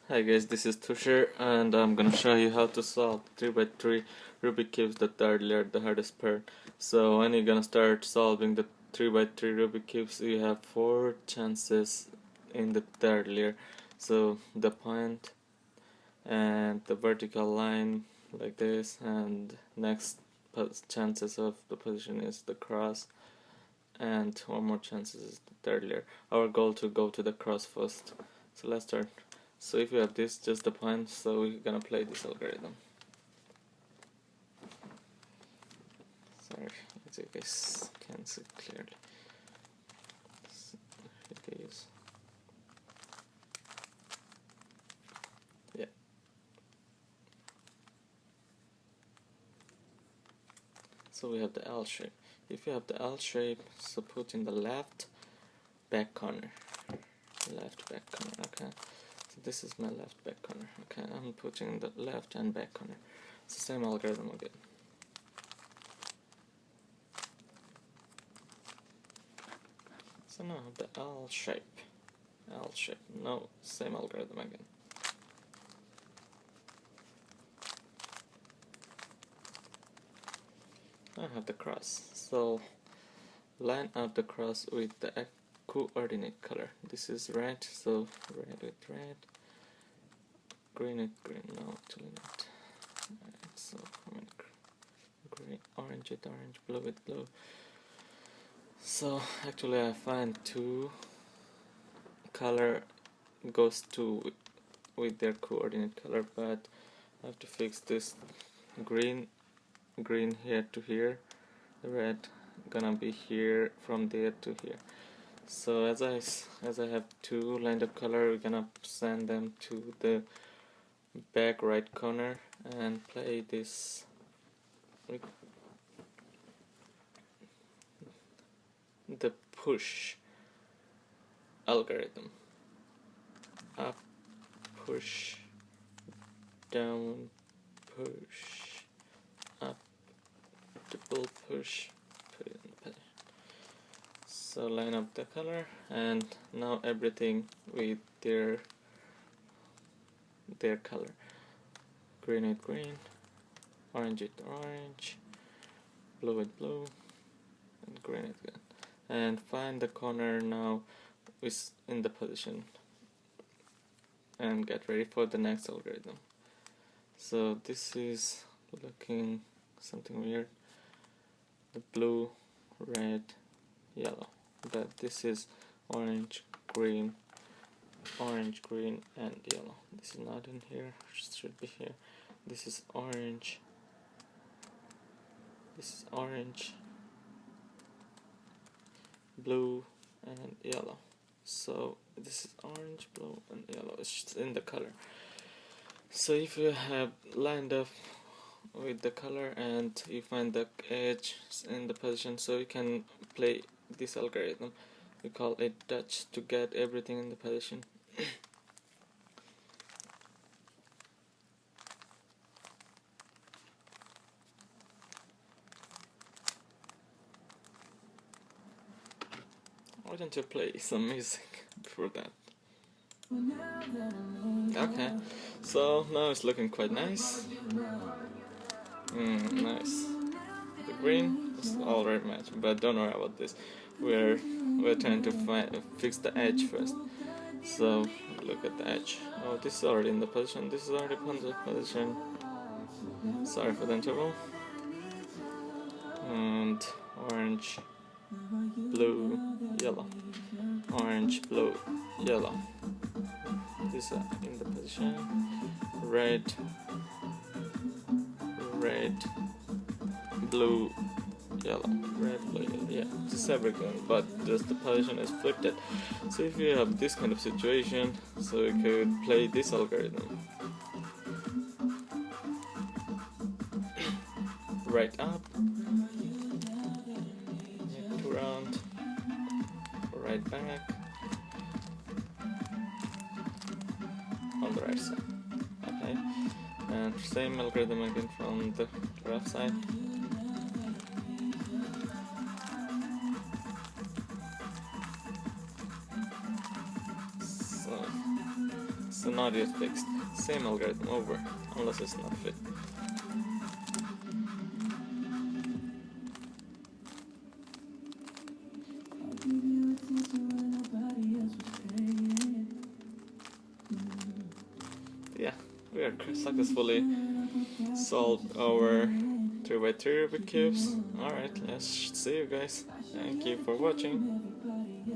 Hi guys, this is Tushar and I'm gonna show you how to solve 3x3 Rubik cubes, the third layer, the hardest part. So when you're gonna start solving the 3x3 Rubik cubes, you have 4 chances in the third layer. So the point and the vertical line like this, and next chances of the position is the cross, and one more chances is the third layer. Our goal to go to the cross first. So let's start. So if you have this, just the point, so we're gonna play this algorithm. Sorry, as you guys can see clearly. Yeah. So we have the L shape. If you have the L shape, so put in the left back corner. Left back corner, okay. So this is my left back corner. Okay, I'm putting the left and back corner. It's the same algorithm again. So now I have the L shape. L shape. No, same algorithm again. I have the cross. So line up the cross with the coordinate color. This is red, so red with red. Green with green. No, actually not. Right, so green, orange with orange, blue with blue. So actually I find two color goes to with their coordinate color, but I have to fix this green here to here, red gonna be here from there to here. So as I have two lined up color, we're gonna send them to the back right corner and play this the push algorithm. Up, push, down, push, up, double push, put it in the pattern. So line up the color, and now everything with their color. Green with green, orange with orange, blue with blue, and green with green. And find the corner now is in the position, and get ready for the next algorithm. So this is looking something weird. The blue, red, yellow, but this is orange, green, and yellow. This is not in here, should be here. This is orange, blue, and yellow. So this is orange, blue, and yellow. It's in the color. So if you have lined up with the color and you find the edge in the position, so you can play this algorithm. We call it touch to get everything in the position. Why don't you play some music before that? Okay, so now it's looking quite nice. Nice. The green is already matched, but don't worry about this. We're trying to fix the edge first. So look at the edge. Oh, this is already in the position. This is already in the position. Sorry for the interval. And orange, blue, yellow. Orange, blue, yellow. This is in the position. Red, blue, yellow, red, blue, yellow. Yeah, just everything, but just the position is flipped. So if you have this kind of situation, so you could play this algorithm. Right up, to round, right back, on the right side. Okay, and same algorithm again from the left side. So now not yet fixed. Same algorithm over, unless it's not fit. Yeah, we are successfully solved our 3x3 Rubik cubes. Alright, let's see you guys. Thank you for watching.